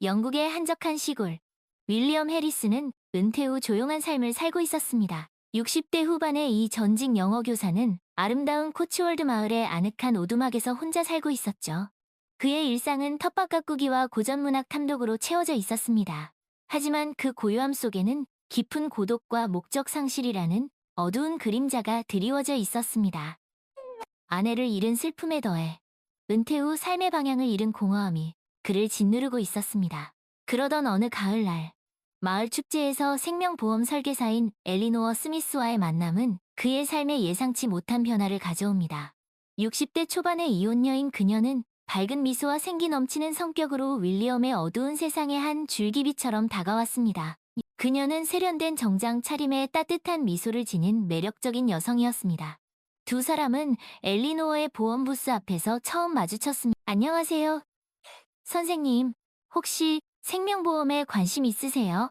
영국의 한적한 시골. 윌리엄 해리스는 은퇴 후 조용한 삶을 살고 있었습니다. 60대 후반의 이 전직 영어 교사는 아름다운 코츠월드 마을의 아늑한 오두막에서 혼자 살고 있었죠. 그의 일상은 텃밭 가꾸기와 고전문학 탐독으로 채워져 있었습니다. 하지만 그 고요함 속에는 깊은 고독과 목적 상실이라는 어두운 그림자가 드리워져 있었습니다. 아내를 잃은 슬픔에 더해 은퇴 후 삶의 방향을 잃은 공허함이 그를 짓누르고 있었습니다. 그러던 어느 가을날, 마을 축제에서 생명보험 설계사인 엘리노어 스미스와의 만남은 그의 삶에 예상치 못한 변화를 가져옵니다. 60대 초반의 이혼녀인 그녀는 밝은 미소와 생기 넘치는 성격으로 윌리엄의 어두운 세상의 한 줄기비처럼 다가왔습니다. 그녀는 세련된 정장 차림에 따뜻한 미소를 지닌 매력적인 여성이었습니다. 두 사람은 엘리노어의 보험 부스 앞에서 처음 마주쳤습니다. 안녕하세요. 선생님, 혹시 생명보험에 관심 있으세요?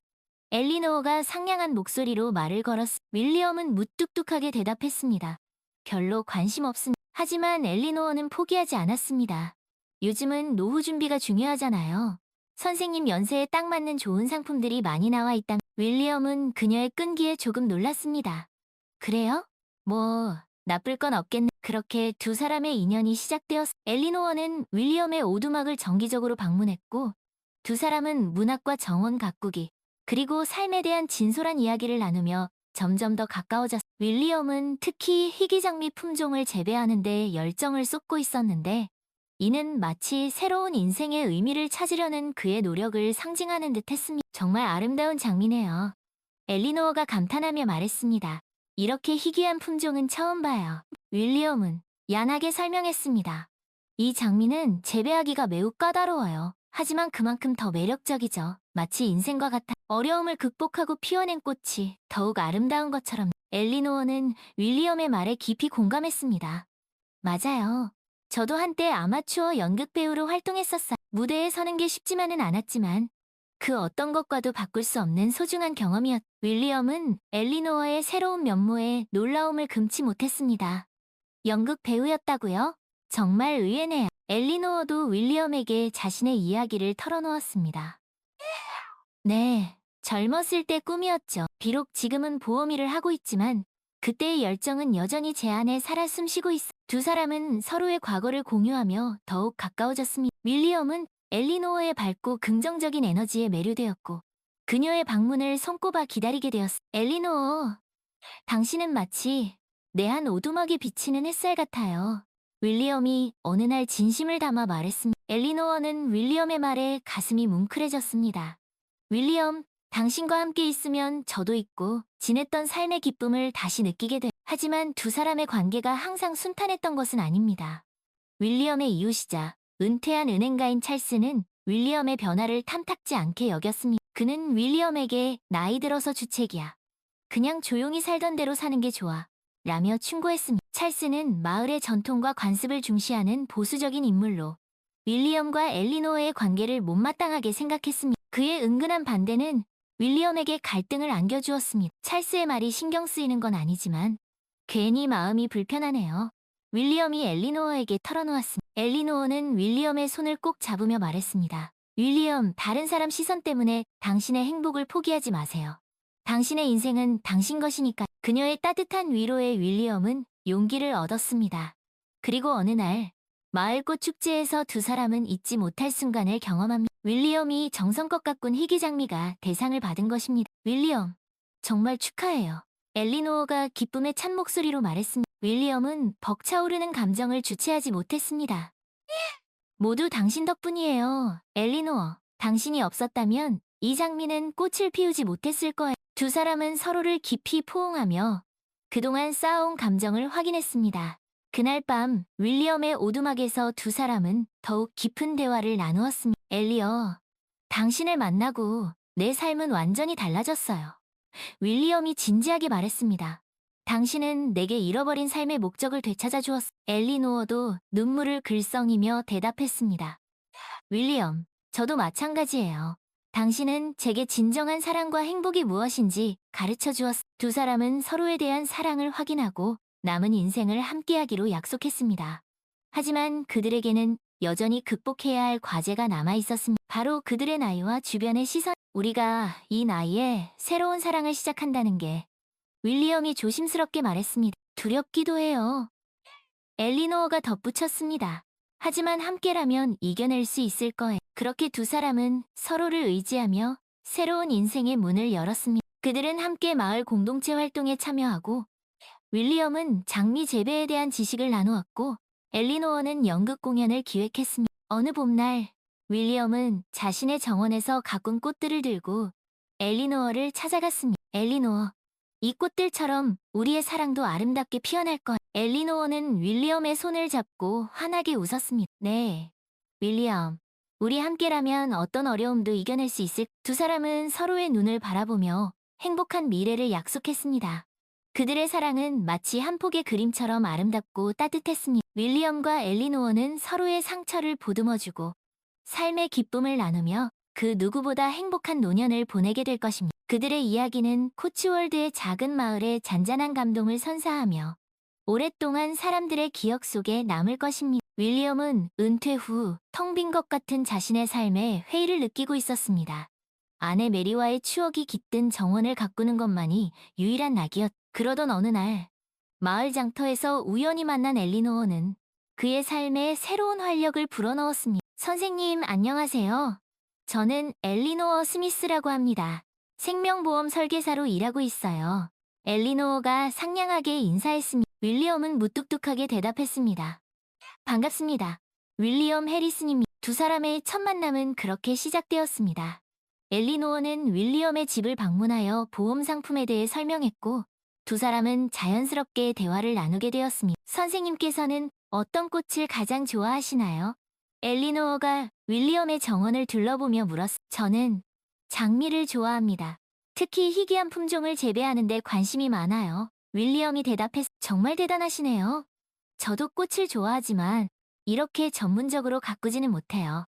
엘리노어가 상냥한 목소리로 말을 걸었습니다. 윌리엄은 무뚝뚝하게 대답했습니다. 별로 관심 없습니다. 하지만 엘리노어는 포기하지 않았습니다. 요즘은 노후 준비가 중요하잖아요. 선생님 연세에 딱 맞는 좋은 상품들이 많이 나와 있다면 윌리엄은 그녀의 끈기에 조금 놀랐습니다. 그래요? 뭐, 나쁠 건 없겠네. 그렇게 두 사람의 인연이 시작되었습니다. 엘리노어는 윌리엄의 오두막을 정기적으로 방문했고, 두 사람은 문학과 정원 가꾸기, 그리고 삶에 대한 진솔한 이야기를 나누며 점점 더 가까워졌습니다. 윌리엄은 특히 희귀장미 품종을 재배하는 데 열정을 쏟고 있었는데, 이는 마치 새로운 인생의 의미를 찾으려는 그의 노력을 상징하는 듯 했습니다. 정말 아름다운 장미네요. 엘리노어가 감탄하며 말했습니다. 이렇게 희귀한 품종은 처음 봐요. 윌리엄은 얀하게 설명했습니다. 이 장미는 재배하기가 매우 까다로워요. 하지만 그만큼 더 매력적이죠. 마치 인생과 같아 어려움을 극복하고 피워낸 꽃이 더욱 아름다운 것처럼. 엘리노어는 윌리엄의 말에 깊이 공감했습니다. 맞아요. 저도 한때 아마추어 연극 배우로 활동했었어요. 무대에 서는 게 쉽지만은 않았지만 그 어떤 것과도 바꿀 수 없는 소중한 경험이었. 윌리엄은 엘리노어의 새로운 면모에 놀라움을 금치 못했습니다. 연극 배우였다고요? 정말 의외네요. 엘리노어도 윌리엄에게 자신의 이야기를 털어놓았습니다. 네, 젊었을 때 꿈이었죠. 비록 지금은 보험 일을 하고 있지만 그때의 열정은 여전히 제 안에 살아 숨쉬고 있어. 두 사람은 서로의 과거를 공유하며 더욱 가까워졌습니다. 윌리엄은 엘리노어의 밝고 긍정적인 에너지에 매료되었고 그녀의 방문을 손꼽아 기다리게 되었어. 엘리노어, 당신은 마치 내 한 오두막에 비치는 햇살 같아요. 윌리엄이 어느 날 진심을 담아 말했습니다. 엘리노어는 윌리엄의 말에 가슴이 뭉클해졌습니다. 윌리엄, 당신과 함께 있으면 저도 있고 지냈던 삶의 기쁨을 다시 느끼게 돼. 하지만 두 사람의 관계가 항상 순탄했던 것은 아닙니다. 윌리엄의 이웃이자 은퇴한 은행가인 찰스는 윌리엄의 변화를 탐탁지 않게 여겼습니다. 그는 윌리엄에게 나이 들어서 주책이야. 그냥 조용히 살던 대로 사는 게 좋아. 라며 충고했습니다. 찰스는 마을의 전통과 관습을 중시하는 보수적인 인물로 윌리엄과 엘리노어의 관계를 못마땅하게 생각했습니다. 그의 은근한 반대는 윌리엄에게 갈등을 안겨주었습니다. 찰스의 말이 신경 쓰이는 건 아니지만 괜히 마음이 불편하네요. 윌리엄이 엘리노어에게 털어놓았습니다. 엘리노어는 윌리엄의 손을 꼭 잡으며 말했습니다. 윌리엄, 다른 사람 시선 때문에 당신의 행복을 포기하지 마세요. 당신의 인생은 당신 것이니까. 그녀의 따뜻한 위로에 윌리엄은 용기를 얻었습니다. 그리고 어느 날 마을꽃 축제에서 두 사람은 잊지 못할 순간을 경험합니다. 윌리엄이 정성껏 가꾼 희귀장미가 대상을 받은 것입니다. 윌리엄, 정말 축하해요. 엘리노어가 기쁨의 찬 목소리로 말했습니다. 윌리엄은 벅차오르는 감정을 주체하지 못했습니다. 모두 당신 덕분이에요. 엘리노어, 당신이 없었다면 이 장미는 꽃을 피우지 못했을 거예요. 두 사람은 서로를 깊이 포옹하며 그동안 쌓아온 감정을 확인했습니다. 그날 밤 윌리엄의 오두막에서 두 사람은 더욱 깊은 대화를 나누었습니다. 엘리어, 당신을 만나고 내 삶은 완전히 달라졌어요. 윌리엄이 진지하게 말했습니다. 당신은 내게 잃어버린 삶의 목적을 되찾아 주었어. 엘리노어도 눈물을 글썽이며 대답했습니다. 윌리엄, 저도 마찬가지예요. 당신은 제게 진정한 사랑과 행복이 무엇인지 가르쳐 주었어. 두 사람은 서로에 대한 사랑을 확인하고 남은 인생을 함께하기로 약속했습니다. 하지만 그들에게는 여전히 극복해야 할 과제가 남아 있었습니다. 바로 그들의 나이와 주변의 시선. 우리가 이 나이에 새로운 사랑을 시작한다는 게 윌리엄이 조심스럽게 말했습니다. 두렵기도 해요. 엘리노어가 덧붙였습니다. 하지만 함께라면 이겨낼 수 있을 거예요. 그렇게 두 사람은 서로를 의지하며 새로운 인생의 문을 열었습니다. 그들은 함께 마을 공동체 활동에 참여하고 윌리엄은 장미 재배에 대한 지식을 나누었고 엘리노어는 연극 공연을 기획했습니다. 어느 봄날 윌리엄은 자신의 정원에서 가꾼 꽃들을 들고 엘리노어를 찾아갔습니다. 엘리노어, 이 꽃들처럼 우리의 사랑도 아름답게 피어날 거야. 엘리노어는 윌리엄의 손을 잡고 환하게 웃었습니다. 네, 윌리엄. 우리 함께라면 어떤 어려움도 이겨낼 수 있을. 두 사람은 서로의 눈을 바라보며 행복한 미래를 약속했습니다. 그들의 사랑은 마치 한 폭의 그림처럼 아름답고 따뜻했습니다. 윌리엄과 엘리노어는 서로의 상처를 보듬어주고 삶의 기쁨을 나누며 그 누구보다 행복한 노년을 보내게 될 것입니다. 그들의 이야기는 코츠월드의 작은 마을의 잔잔한 감동을 선사하며 오랫동안 사람들의 기억 속에 남을 것입니다. 윌리엄은 은퇴 후 텅 빈 것 같은 자신의 삶에 회의를 느끼고 있었습니다. 아내 메리와의 추억이 깃든 정원을 가꾸는 것만이 유일한 낙이었. 그러던 어느 날 마을 장터에서 우연히 만난 엘리노어는 그의 삶에 새로운 활력을 불어넣었습니다. 선생님 안녕하세요. 저는 엘리노어 스미스라고 합니다. 생명보험 설계사로 일하고 있어요. 엘리노어가 상냥하게 인사했습니다. 윌리엄은 무뚝뚝하게 대답했습니다. 반갑습니다. 윌리엄 해리스님. 두 사람의 첫 만남은 그렇게 시작되었습니다. 엘리노어는 윌리엄의 집을 방문하여 보험 상품에 대해 설명했고 두 사람은 자연스럽게 대화를 나누게 되었습니다. 선생님께서는 어떤 꽃을 가장 좋아하시나요? 엘리노어가 윌리엄의 정원을 둘러보며 물었습니다. 저는 장미를 좋아합니다. 특히 희귀한 품종을 재배하는 데 관심이 많아요. 윌리엄이 대답했습니다. 정말 대단하시네요. 저도 꽃을 좋아하지만 이렇게 전문적으로 가꾸지는 못해요.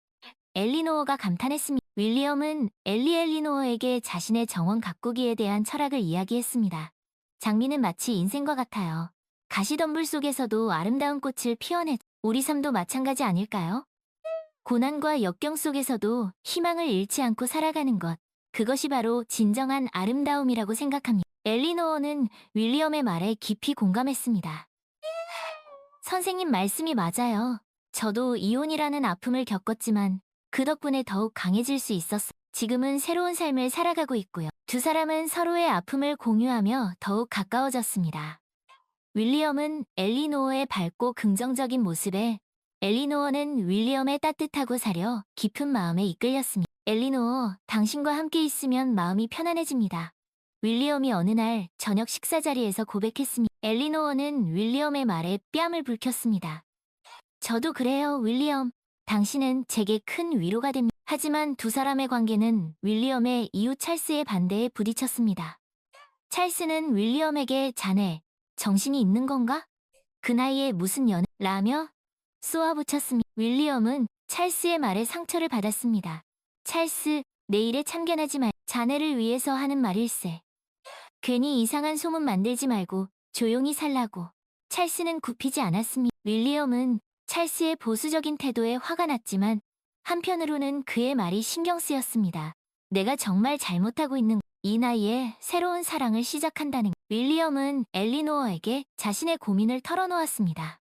엘리노어가 감탄했습니다. 윌리엄은 엘리노어에게 자신의 정원 가꾸기에 대한 철학을 이야기했습니다. 장미는 마치 인생과 같아요. 가시덤불 속에서도 아름다운 꽃을 피워내. 우리 삶도 마찬가지 아닐까요? 고난과 역경 속에서도 희망을 잃지 않고 살아가는 것. 그것이 바로 진정한 아름다움이라고 생각합니다. 엘리노어는 윌리엄의 말에 깊이 공감했습니다. 선생님 말씀이 맞아요. 저도 이혼이라는 아픔을 겪었지만 그 덕분에 더욱 강해질 수 있었어. 지금은 새로운 삶을 살아가고 있고요. 두 사람은 서로의 아픔을 공유하며 더욱 가까워졌습니다. 윌리엄은 엘리노어의 밝고 긍정적인 모습에 엘리노어는 윌리엄의 따뜻하고 사려 깊은 마음에 이끌렸습니다. 엘리노어, 당신과 함께 있으면 마음이 편안해집니다. 윌리엄이 어느 날 저녁 식사 자리에서 고백했습니다. 엘리노어는 윌리엄의 말에 뺨을 불켰습니다. 저도 그래요, 윌리엄. 당신은 제게 큰 위로가 됩니다. 하지만 두 사람의 관계는 윌리엄의 이웃 찰스의 반대에 부딪혔습니다. 찰스는 윌리엄에게 자네, 정신이 있는 건가? 그 나이에 무슨 연애? 라며 쏘아붙였습니다. 윌리엄은 찰스의 말에 상처를 받았습니다. 찰스, 내 일에 참견하지 말. 자네를 위해서 하는 말일세. 괜히 이상한 소문 만들지 말고 조용히 살라고. 찰스는 굽히지 않았습니다. 윌리엄은 찰스의 보수적인 태도에 화가 났지만 한편으로는 그의 말이 신경 쓰였습니다. 내가 정말 잘못하고 있는 이 나이에 새로운 사랑을 시작한다는. 윌리엄은 엘리노어에게 자신의 고민을 털어놓았습니다.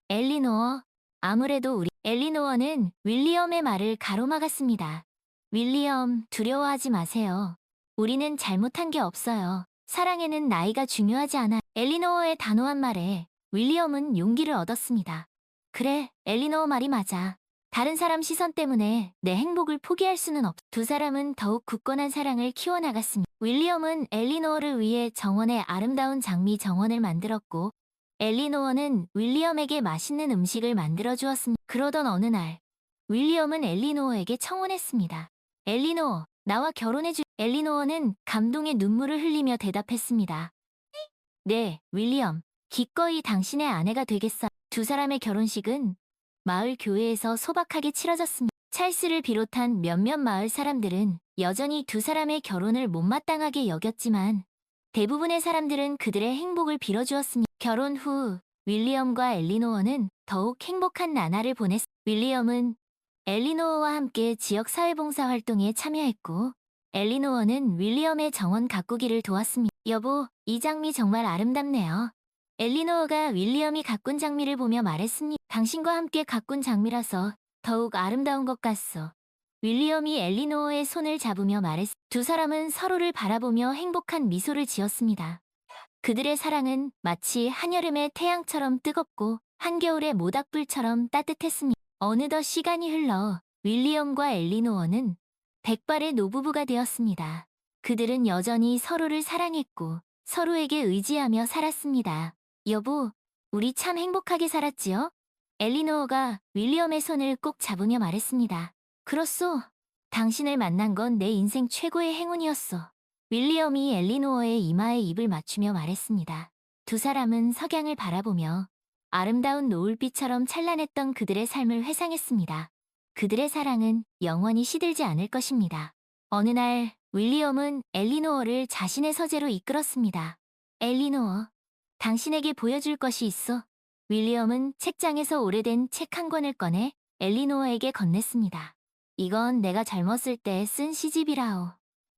엘리노어, 아무래도 우리. 엘리노어는 윌리엄의 말을 가로막았습니다. 윌리엄, 두려워하지 마세요. 우리는 잘못한 게 없어요. 사랑에는 나이가 중요하지 않아. 엘리노어의 단호한 말에 윌리엄은 용기를 얻었습니다. 그래, 엘리노어 말이 맞아. 다른 사람 시선 때문에 내 행복을 포기할 수는 없. 두 사람은 더욱 굳건한 사랑을 키워나갔습니다. 윌리엄은 엘리노어를 위해 정원에 아름다운 장미 정원을 만들었고 엘리노어는 윌리엄에게 맛있는 음식을 만들어 주었습니다. 그러던 어느 날 윌리엄은 엘리노어에게 청혼했습니다. 엘리노어, 나와 결혼해주. 엘리노어는 감동의 눈물을 흘리며 대답했습니다. 네, 윌리엄. 기꺼이 당신의 아내가 되겠어. 두 사람의 결혼식은 마을 교회에서 소박하게 치러졌습니다. 찰스를 비롯한 몇몇 마을 사람들은 여전히 두 사람의 결혼을 못마땅하게 여겼지만 대부분의 사람들은 그들의 행복을 빌어주었습니다. 결혼 후 윌리엄과 엘리노어는 더욱 행복한 나날을 보냈. 윌리엄은 엘리노어와 함께 지역 사회봉사 활동에 참여했고, 엘리노어는 윌리엄의 정원 가꾸기를 도왔습니다. 여보, 이 장미 정말 아름답네요. 엘리노어가 윌리엄이 가꾼 장미를 보며 말했습니다. 당신과 함께 가꾼 장미라서 더욱 아름다운 것 같소. 윌리엄이 엘리노어의 손을 잡으며 말했습니다. 두 사람은 서로를 바라보며 행복한 미소를 지었습니다. 그들의 사랑은 마치 한여름의 태양처럼 뜨겁고 한겨울의 모닥불처럼 따뜻했습니다. 어느덧 시간이 흘러 윌리엄과 엘리노어는 백발의 노부부가 되었습니다. 그들은 여전히 서로를 사랑했고 서로에게 의지하며 살았습니다. 여보, 우리 참 행복하게 살았지요? 엘리노어가 윌리엄의 손을 꼭 잡으며 말했습니다. 그렇소. 당신을 만난 건 내 인생 최고의 행운이었소. 윌리엄이 엘리노어의 이마에 입을 맞추며 말했습니다. 두 사람은 석양을 바라보며 아름다운 노을빛처럼 찬란했던 그들의 삶을 회상했습니다. 그들의 사랑은 영원히 시들지 않을 것입니다. 어느 날 윌리엄은 엘리노어를 자신의 서재로 이끌었습니다. 엘리노어, 당신에게 보여줄 것이 있어. 윌리엄은 책장에서 오래된 책 한 권을 꺼내 엘리노어에게 건넸습니다. 이건 내가 젊었을 때 쓴 시집이라오.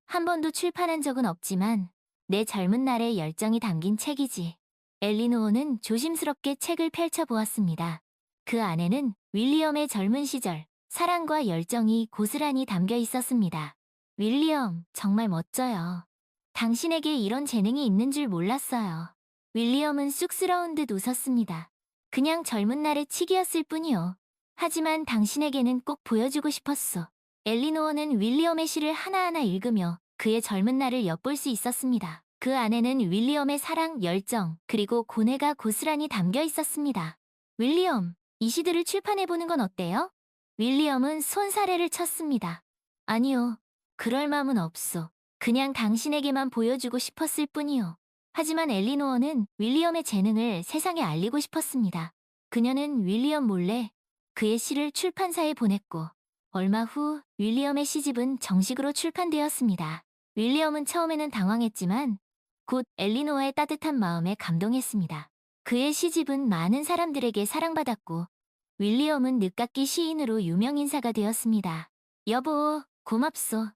한 번도 출판한 적은 없지만 내 젊은 날의 열정이 담긴 책이지. 엘리노어는 조심스럽게 책을 펼쳐보았습니다. 그 안에는 윌리엄의 젊은 시절, 사랑과 열정이 고스란히 담겨 있었습니다. 윌리엄, 정말 멋져요. 당신에게 이런 재능이 있는 줄 몰랐어요. 윌리엄은 쑥스러운 듯 웃었습니다. 그냥 젊은 날의 치기였을 뿐이요. 하지만 당신에게는 꼭 보여주고 싶었어. 엘리노어는 윌리엄의 시를 하나하나 읽으며 그의 젊은 날을 엿볼 수 있었습니다. 그 안에는 윌리엄의 사랑, 열정, 그리고 고뇌가 고스란히 담겨 있었습니다. 윌리엄, 이 시들을 출판해보는 건 어때요? 윌리엄은 손사래를 쳤습니다. 아니요, 그럴 마음은 없어. 그냥 당신에게만 보여주고 싶었을 뿐이요. 하지만 엘리노어는 윌리엄의 재능을 세상에 알리고 싶었습니다. 그녀는 윌리엄 몰래 그의 시를 출판사에 보냈고, 얼마 후 윌리엄의 시집은 정식으로 출판되었습니다. 윌리엄은 처음에는 당황했지만 곧 엘리노어의 따뜻한 마음에 감동했습니다. 그의 시집은 많은 사람들에게 사랑받았고 윌리엄은 늦깎이 시인으로 유명인사가 되었습니다. 여보, 고맙소.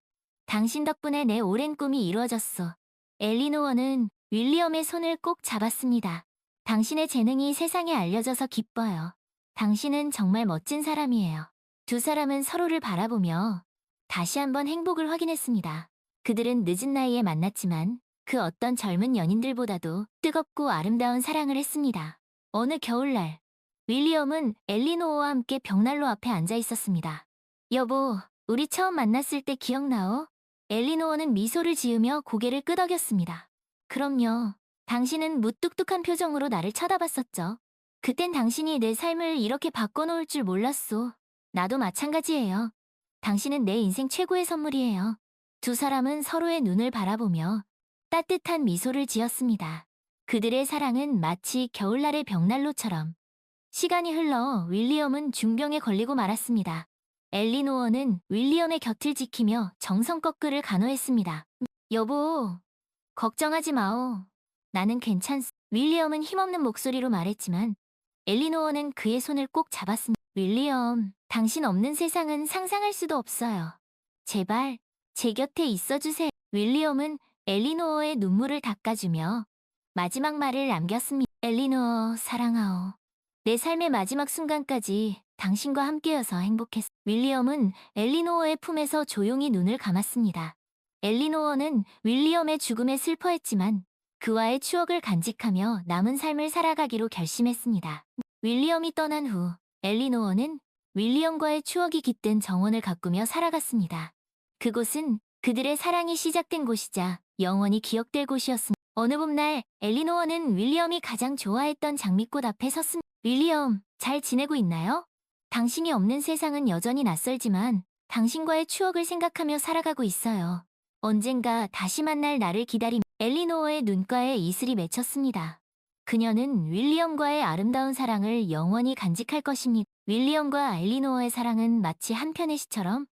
당신 덕분에 내 오랜 꿈이 이루어졌어. 엘리노어는 윌리엄의 손을 꼭 잡았습니다. 당신의 재능이 세상에 알려져서 기뻐요. 당신은 정말 멋진 사람이에요. 두 사람은 서로를 바라보며 다시 한번 행복을 확인했습니다. 그들은 늦은 나이에 만났지만 그 어떤 젊은 연인들보다도 뜨겁고 아름다운 사랑을 했습니다. 어느 겨울날, 윌리엄은 엘리노어와 함께 벽난로 앞에 앉아 있었습니다. 여보, 우리 처음 만났을 때 기억나오? 엘리노어는 미소를 지으며 고개를 끄덕였습니다. 그럼요. 당신은 무뚝뚝한 표정으로 나를 쳐다봤었죠. 그땐 당신이 내 삶을 이렇게 바꿔놓을 줄 몰랐소. 나도 마찬가지예요. 당신은 내 인생 최고의 선물이에요. 두 사람은 서로의 눈을 바라보며 따뜻한 미소를 지었습니다. 그들의 사랑은 마치 겨울날의 벽난로처럼. 시간이 흘러 윌리엄은 중병에 걸리고 말았습니다. 엘리노어는 윌리엄의 곁을 지키며 정성껏 그를 간호했습니다. 여보, 걱정하지 마오. 나는 괜찮소. 윌리엄은 힘없는 목소리로 말했지만 엘리노어는 그의 손을 꼭 잡았습니다. 윌리엄, 당신 없는 세상은 상상할 수도 없어요. 제발 제 곁에 있어주세요. 윌리엄은 엘리노어의 눈물을 닦아주며 마지막 말을 남겼습니다. 엘리노어, 사랑하오. 내 삶의 마지막 순간까지 당신과 함께여서 행복했어. 윌리엄은 엘리노어의 품에서 조용히 눈을 감았습니다. 엘리노어는 윌리엄의 죽음에 슬퍼했지만 그와의 추억을 간직하며 남은 삶을 살아가기로 결심했습니다. 윌리엄이 떠난 후 엘리노어는 윌리엄과의 추억이 깃든 정원을 가꾸며 살아갔습니다. 그곳은 그들의 사랑이 시작된 곳이자 영원히 기억될 곳이었습니다. 어느 봄날 엘리노어는 윌리엄이 가장 좋아했던 장미꽃 앞에 섰습니다. 윌리엄, 잘 지내고 있나요? 당신이 없는 세상은 여전히 낯설지만 당신과의 추억을 생각하며 살아가고 있어요. 언젠가 다시 만날 나를 기다리며. 엘리노어의 눈가에 이슬이 맺혔습니다. 그녀는 윌리엄과의 아름다운 사랑을 영원히 간직할 것입니다. 윌리엄과 엘리노어의 사랑은 마치 한 편의 시처럼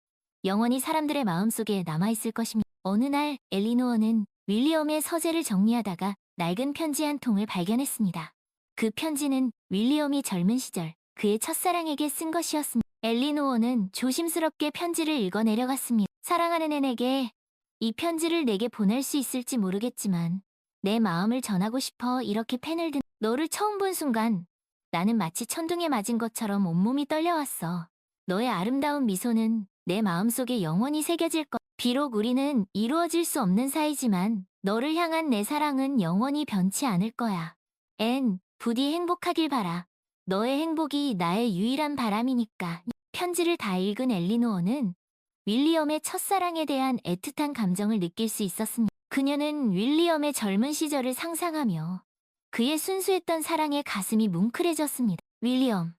영원히 사람들의 마음속에 남아있을 것입니다. 어느 날 엘리노어는 윌리엄의 서재를 정리하다가 낡은 편지 한 통을 발견했습니다. 그 편지는 윌리엄이 젊은 시절 그의 첫사랑에게 쓴 것이었습니다. 엘리노어는 조심스럽게 편지를 읽어 내려갔습니다. 사랑하는 앤에게 이 편지를 내게 보낼 수 있을지 모르겠지만 내 마음을 전하고 싶어 이렇게 펜을 든 너를 처음 본 순간 나는 마치 천둥에 맞은 것처럼 온몸이 떨려왔어. 너의 아름다운 미소는 내 마음속에 영원히 새겨질 것. 비록 우리는 이루어질 수 없는 사이지만 너를 향한 내 사랑은 영원히 변치 않을 거야. 앤, 부디 행복하길 바라. 너의 행복이 나의 유일한 바람이니까. 편지를 다 읽은 엘리노어는 윌리엄의 첫사랑에 대한 애틋한 감정을 느낄 수 있었습니다. 그녀는 윌리엄의 젊은 시절을 상상하며 그의 순수했던 사랑에 가슴이 뭉클해졌습니다. 윌리엄,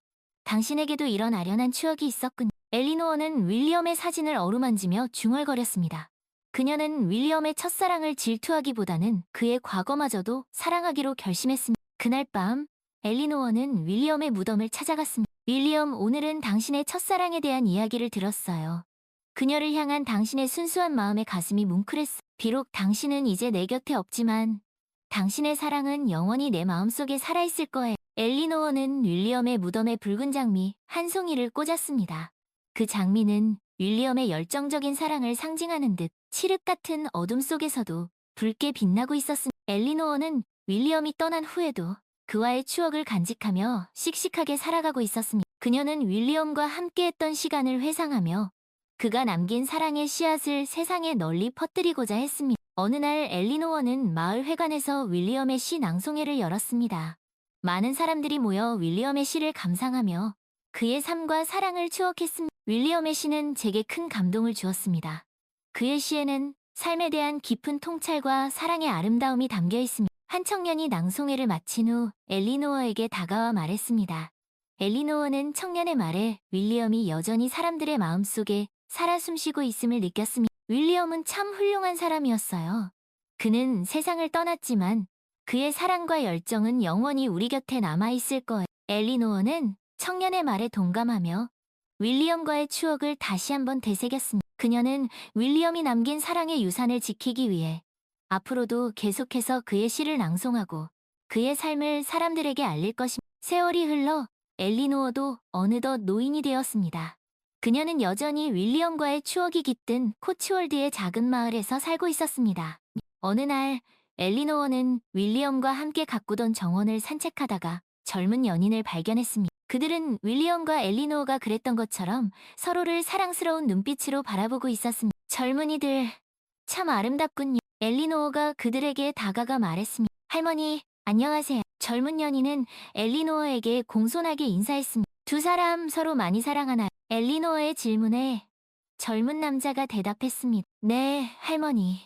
당신에게도 이런 아련한 추억이 있었군요. 엘리노어는 윌리엄의 사진을 어루만지며 중얼거렸습니다. 그녀는 윌리엄의 첫사랑을 질투하기보다는 그의 과거마저도 사랑하기로 결심했습니다. 그날 밤, 엘리노어는 윌리엄의 무덤을 찾아갔습니다. 윌리엄, 오늘은 당신의 첫사랑에 대한 이야기를 들었어요. 그녀를 향한 당신의 순수한 마음에 가슴이 뭉클했어. 비록 당신은 이제 내 곁에 없지만 당신의 사랑은 영원히 내 마음속에 살아있을 거예요. 엘리노어는 윌리엄의 무덤에 붉은 장미 한 송이를 꽂았습니다. 그 장미는 윌리엄의 열정적인 사랑을 상징하는 듯 칠흑 같은 어둠 속에서도 붉게 빛나고 있었습니다. 엘리노어는 윌리엄이 떠난 후에도 그와의 추억을 간직하며 씩씩하게 살아가고 있었습니다. 그녀는 윌리엄과 함께했던 시간을 회상하며 그가 남긴 사랑의 씨앗을 세상에 널리 퍼뜨리고자 했습니다. 어느 날 엘리노어는 마을 회관에서 윌리엄의 시 낭송회를 열었습니다. 많은 사람들이 모여 윌리엄의 시를 감상하며 그의 삶과 사랑을 추억했습니다. 윌리엄의 시는 제게 큰 감동을 주었습니다. 그의 시에는 삶에 대한 깊은 통찰과 사랑의 아름다움이 담겨 있습니다. 한 청년이 낭송회를 마친 후 엘리노어에게 다가와 말했습니다. 엘리노어는 청년의 말에 윌리엄이 여전히 사람들의 마음속에 살아 숨쉬고 있음을 느꼈습니다. 윌리엄은 참 훌륭한 사람이었어요. 그는 세상을 떠났지만 그의 사랑과 열정은 영원히 우리 곁에 남아있을 거예요. 엘리노어는 청년의 말에 동감하며 윌리엄과의 추억을 다시 한번 되새겼습니다. 그녀는 윌리엄이 남긴 사랑의 유산을 지키기 위해 앞으로도 계속해서 그의 시를 낭송하고 그의 삶을 사람들에게 알릴 것입니다. 세월이 흘러 엘리노어도 어느덧 노인이 되었습니다. 그녀는 여전히 윌리엄과의 추억이 깃든 코츠월드의 작은 마을에서 살고 있었습니다. 어느 날 엘리노어는 윌리엄과 함께 가꾸던 정원을 산책하다가 젊은 연인을 발견했습니다. 그들은 윌리엄과 엘리노어가 그랬던 것처럼 서로를 사랑스러운 눈빛으로 바라보고 있었습니다. 젊은이들, 참 아름답군요. 엘리노어가 그들에게 다가가 말했습니다. 할머니, 안녕하세요. 젊은 연인은 엘리노어에게 공손하게 인사했습니다. 두 사람 서로 많이 사랑하나요? 엘리노어의 질문에 젊은 남자가 대답했습니다. 네, 할머니.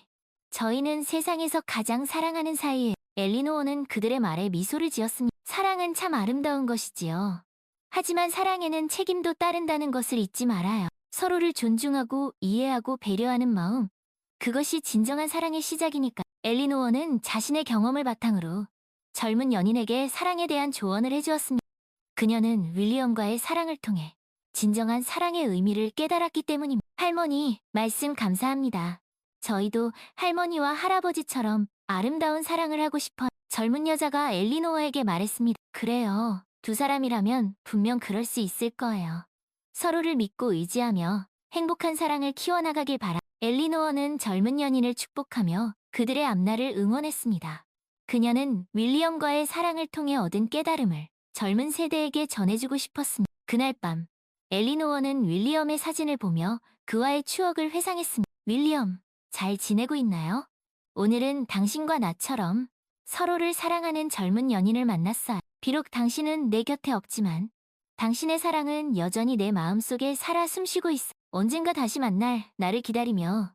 저희는 세상에서 가장 사랑하는 사이에 엘리노어는 그들의 말에 미소를 지었습니다. 사랑은 참 아름다운 것이지요. 하지만 사랑에는 책임도 따른다는 것을 잊지 말아요. 서로를 존중하고 이해하고 배려하는 마음, 그것이 진정한 사랑의 시작이니까. 엘리노어는 자신의 경험을 바탕으로 젊은 연인에게 사랑에 대한 조언을 해주었습니다. 그녀는 윌리엄과의 사랑을 통해 진정한 사랑의 의미를 깨달았기 때문입니다. 할머니, 말씀 감사합니다. 저희도 할머니와 할아버지처럼 아름다운 사랑을 하고 싶어요. 젊은 여자가 엘리노어에게 말했습니다. 그래요. 두 사람이라면 분명 그럴 수 있을 거예요. 서로를 믿고 의지하며 행복한 사랑을 키워나가길 바라. 엘리노어는 젊은 연인을 축복하며 그들의 앞날을 응원했습니다. 그녀는 윌리엄과의 사랑을 통해 얻은 깨달음을 젊은 세대에게 전해주고 싶었습니다. 그날 밤, 엘리노어는 윌리엄의 사진을 보며 그와의 추억을 회상했습니다. 윌리엄, 잘 지내고 있나요? 오늘은 당신과 나처럼 서로를 사랑하는 젊은 연인을 만났어요. 비록 당신은 내 곁에 없지만 당신의 사랑은 여전히 내 마음속에 살아 숨쉬고 있어. 언젠가 다시 만날 나를 기다리며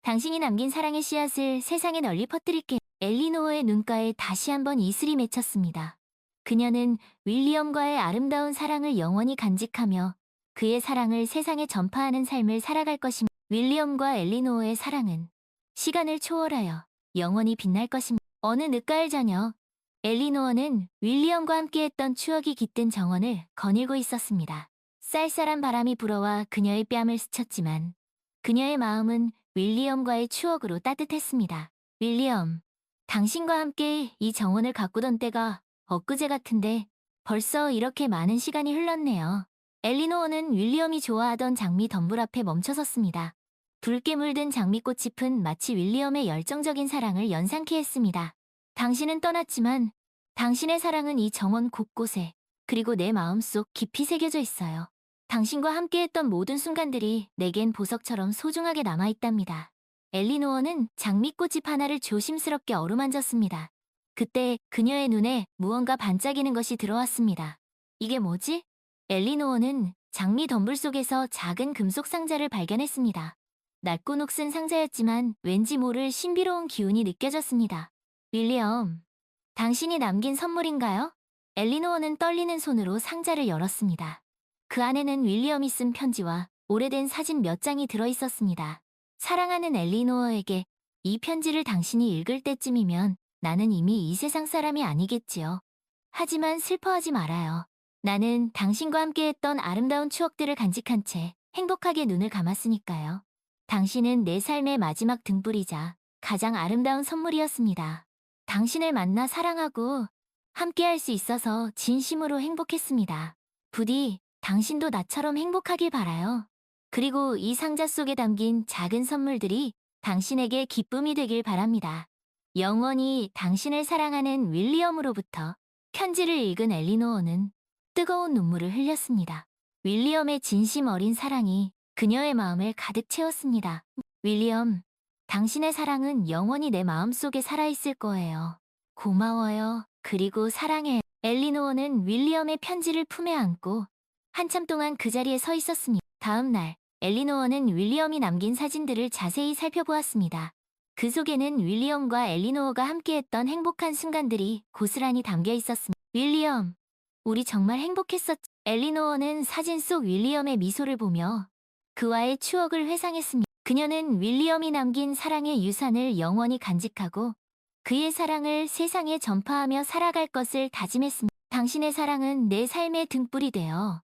당신이 남긴 사랑의 씨앗을 세상에 널리 퍼뜨릴게. 엘리노어의 눈가에 다시 한번 이슬이 맺혔습니다. 그녀는 윌리엄과의 아름다운 사랑을 영원히 간직하며 그의 사랑을 세상에 전파하는 삶을 살아갈 것입니다. 윌리엄과 엘리노어의 사랑은 시간을 초월하여 영원히 빛날 것입니다. 어느 늦가을 저녁, 엘리노어는 윌리엄과 함께했던 추억이 깃든 정원을 거닐고 있었습니다. 쌀쌀한 바람이 불어와 그녀의 뺨을 스쳤지만 그녀의 마음은 윌리엄과의 추억으로 따뜻했습니다. 윌리엄, 당신과 함께 이 정원을 가꾸던 때가 엊그제 같은데 벌써 이렇게 많은 시간이 흘렀네요. 엘리노어는 윌리엄이 좋아하던 장미 덤불 앞에 멈춰섰습니다. 붉게 물든 장미꽃잎은 마치 윌리엄의 열정적인 사랑을 연상케 했습니다. 당신은 떠났지만 당신의 사랑은 이 정원 곳곳에 그리고 내 마음속 깊이 새겨져 있어요. 당신과 함께했던 모든 순간들이 내겐 보석처럼 소중하게 남아있답니다. 엘리노어는 장미꽃잎 하나를 조심스럽게 어루만졌습니다. 그때 그녀의 눈에 무언가 반짝이는 것이 들어왔습니다. 이게 뭐지? 엘리노어는 장미 덤불 속에서 작은 금속 상자를 발견했습니다. 낮고 녹슨 상자였지만 왠지 모를 신비로운 기운이 느껴졌습니다. 윌리엄, 당신이 남긴 선물인가요? 엘리노어는 떨리는 손으로 상자를 열었습니다. 그 안에는 윌리엄이 쓴 편지와 오래된 사진 몇 장이 들어있었습니다. 사랑하는 엘리노어에게 이 편지를 당신이 읽을 때쯤이면 나는 이미 이 세상 사람이 아니겠지요. 하지만 슬퍼하지 말아요. 나는 당신과 함께했던 아름다운 추억들을 간직한 채 행복하게 눈을 감았으니까요. 당신은 내 삶의 마지막 등불이자 가장 아름다운 선물이었습니다. 당신을 만나 사랑하고 함께할 수 있어서 진심으로 행복했습니다. 부디 당신도 나처럼 행복하길 바라요. 그리고 이 상자 속에 담긴 작은 선물들이 당신에게 기쁨이 되길 바랍니다. 영원히 당신을 사랑하는 윌리엄으로부터. 편지를 읽은 엘리노어는 뜨거운 눈물을 흘렸습니다. 윌리엄의 진심 어린 사랑이 그녀의 마음을 가득 채웠습니다. 윌리엄, 당신의 사랑은 영원히 내 마음속에 살아있을 거예요. 고마워요. 그리고 사랑해. 엘리노어는 윌리엄의 편지를 품에 안고 한참 동안 그 자리에 서 있었습니다. 다음 날, 엘리노어는 윌리엄이 남긴 사진들을 자세히 살펴보았습니다. 그 속에는 윌리엄과 엘리노어가 함께했던 행복한 순간들이 고스란히 담겨 있었습니다. 윌리엄, 우리 정말 행복했었지. 엘리노어는 사진 속 윌리엄의 미소를 보며 그와의 추억을 회상했습니다. 그녀는 윌리엄이 남긴 사랑의 유산을 영원히 간직하고 그의 사랑을 세상에 전파하며 살아갈 것을 다짐했습니다. 당신의 사랑은 내 삶의 등불이 되어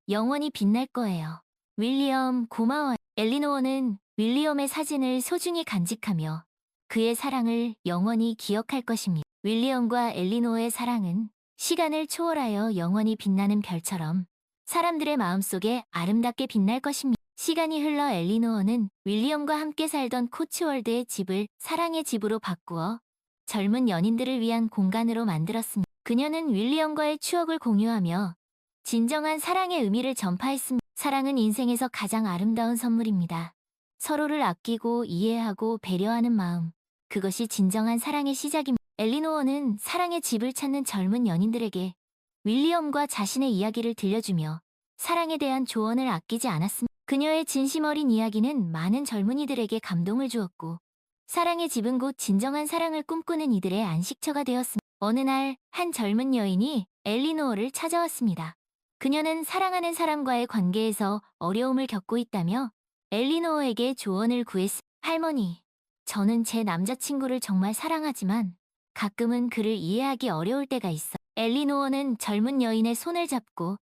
영원히 빛날 거예요. 윌리엄, 고마워요. 엘리노어는 윌리엄의 사진을 소중히 간직하며 그의 사랑을 영원히 기억할 것입니다. 윌리엄과 엘리노어의 사랑은 시간을 초월하여 영원히 빛나는 별처럼 사람들의 마음속에 아름답게 빛날 것입니다. 시간이 흘러 엘리노어는 윌리엄과 함께 살던 코츠월드의 집을 사랑의 집으로 바꾸어 젊은 연인들을 위한 공간으로 만들었습니다. 그녀는 윌리엄과의 추억을 공유하며 진정한 사랑의 의미를 전파했습니다. 사랑은 인생에서 가장 아름다운 선물입니다. 서로를 아끼고 이해하고 배려하는 마음, 그것이 진정한 사랑의 시작입니다. 엘리노어는 사랑의 집을 찾는 젊은 연인들에게 윌리엄과 자신의 이야기를 들려주며 사랑에 대한 조언을 아끼지 않았습니다. 그녀의 진심 어린 이야기는 많은 젊은이들에게 감동을 주었고 사랑의 집은 곧 진정한 사랑을 꿈꾸는 이들의 안식처가 되었습니다. 어느 날 한 젊은 여인이 엘리노어를 찾아왔습니다. 그녀는 사랑하는 사람과의 관계에서 어려움을 겪고 있다며 엘리노어에게 조언을 구했습니다. 할머니, 저는 제 남자친구를 정말 사랑하지만 가끔은 그를 이해하기 어려울 때가 있어. 엘리노어는 젊은 여인의 손을 잡고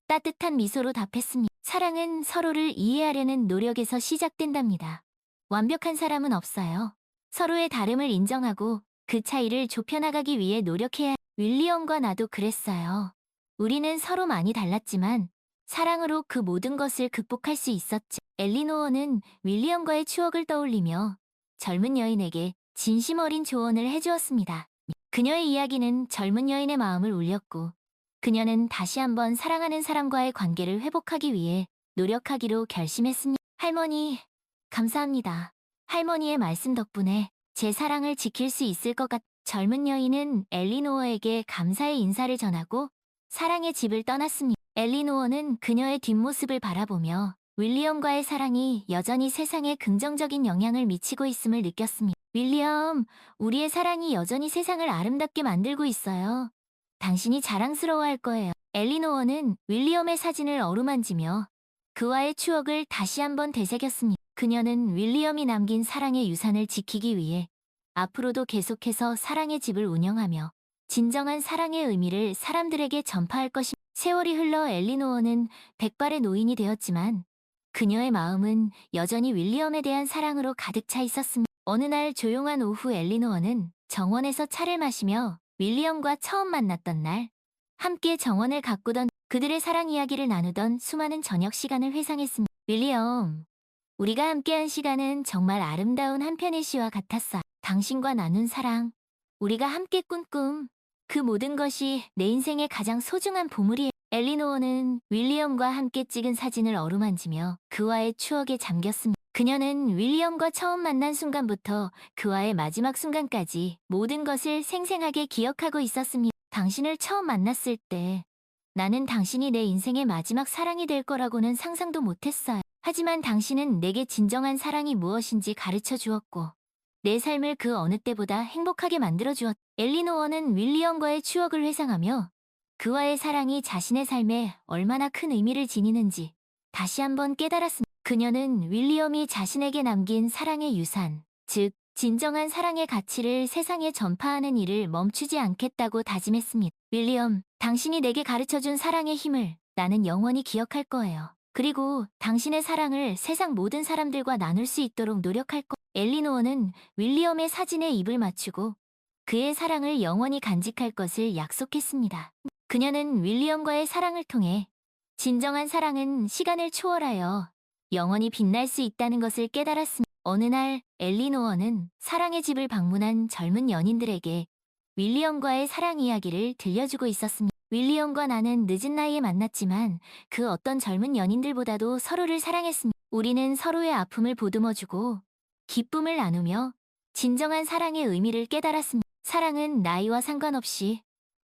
따뜻한 미소로 답했습니다. 사랑은 서로를 이해하려는 노력에서 시작된답니다. 완벽한 사람은 없어요. 서로의 다름을 인정하고 그 차이를 좁혀나가기 위해 노력해야 해요. 윌리엄과 나도 그랬어요. 우리는 서로 많이 달랐지만 사랑으로 그 모든 것을 극복할 수 있었지. 엘리노어는 윌리엄과의 추억을 떠올리며 젊은 여인에게 진심 어린 조언을 해주었습니다. 그녀의 이야기는 젊은 여인의 마음을 울렸고 그녀는 다시 한번 사랑하는 사람과의 관계를 회복하기 위해 노력하기로 결심했습니다. 할머니, 감사합니다. 할머니의 말씀 덕분에 제 사랑을 지킬 수 있을 것 같... 젊은 여인은 엘리노어에게 감사의 인사를 전하고 사랑의 집을 떠났습니다. 엘리노어는 그녀의 뒷모습을 바라보며 윌리엄과의 사랑이 여전히 세상에 긍정적인 영향을 미치고 있음을 느꼈습니다. 윌리엄, 우리의 사랑이 여전히 세상을 아름답게 만들고 있어요. 당신이 자랑스러워할 거예요. 엘리노어는 윌리엄의 사진을 어루만지며 그와의 추억을 다시 한번 되새겼습니다. 그녀는 윌리엄이 남긴 사랑의 유산을 지키기 위해 앞으로도 계속해서 사랑의 집을 운영하며 진정한 사랑의 의미를 사람들에게 전파할 것입니다. 세월이 흘러 엘리노어는 백발의 노인이 되었지만 그녀의 마음은 여전히 윌리엄에 대한 사랑으로 가득 차 있었습니다. 어느 날 조용한 오후 엘리노어는 정원에서 차를 마시며 윌리엄과 처음 만났던 날 함께 정원을 가꾸던 그들의 사랑 이야기를 나누던 수많은 저녁 시간을 회상했습니다. 윌리엄, 우리가 함께한 시간은 정말 아름다운 한 편의 시와 같았어. 당신과 나눈 사랑, 우리가 함께 꾼 꿈, 그 모든 것이 내 인생의 가장 소중한 보물이에요. 엘리노어는 윌리엄과 함께 찍은 사진을 어루만지며 그와의 추억에 잠겼습니다. 그녀는 윌리엄과 처음 만난 순간부터 그와의 마지막 순간까지 모든 것을 생생하게 기억하고 있었습니다. 당신을 처음 만났을 때 나는 당신이 내 인생의 마지막 사랑이 될 거라고는 상상도 못했어요. 하지만 당신은 내게 진정한 사랑이 무엇인지 가르쳐 주었고 내 삶을 그 어느 때보다 행복하게 만들어 주었. 엘리노어는 윌리엄과의 추억을 회상하며 그와의 사랑이 자신의 삶에 얼마나 큰 의미를 지니는지 다시 한번 깨달았습니다. 그녀는 윌리엄이 자신에게 남긴 사랑의 유산, 즉 진정한 사랑의 가치를 세상에 전파하는 일을 멈추지 않겠다고 다짐했습니다. 윌리엄, 당신이 내게 가르쳐준 사랑의 힘을 나는 영원히 기억할 거예요. 그리고 당신의 사랑을 세상 모든 사람들과 나눌 수 있도록 노력할 거. 엘리노어는 윌리엄의 사진에 입을 맞추고 그의 사랑을 영원히 간직할 것을 약속했습니다. 그녀는 윌리엄과의 사랑을 통해 진정한 사랑은 시간을 초월하여 영원히 빛날 수 있다는 것을 깨달았습니다. 어느 날 엘리노어는 사랑의 집을 방문한 젊은 연인들에게 윌리엄과의 사랑 이야기를 들려주고 있었습니다. 윌리엄과 나는 늦은 나이에 만났지만 그 어떤 젊은 연인들보다도 서로를 사랑했습니다. 우리는 서로의 아픔을 보듬어주고 기쁨을 나누며 진정한 사랑의 의미를 깨달았습니다. 사랑은 나이와 상관없이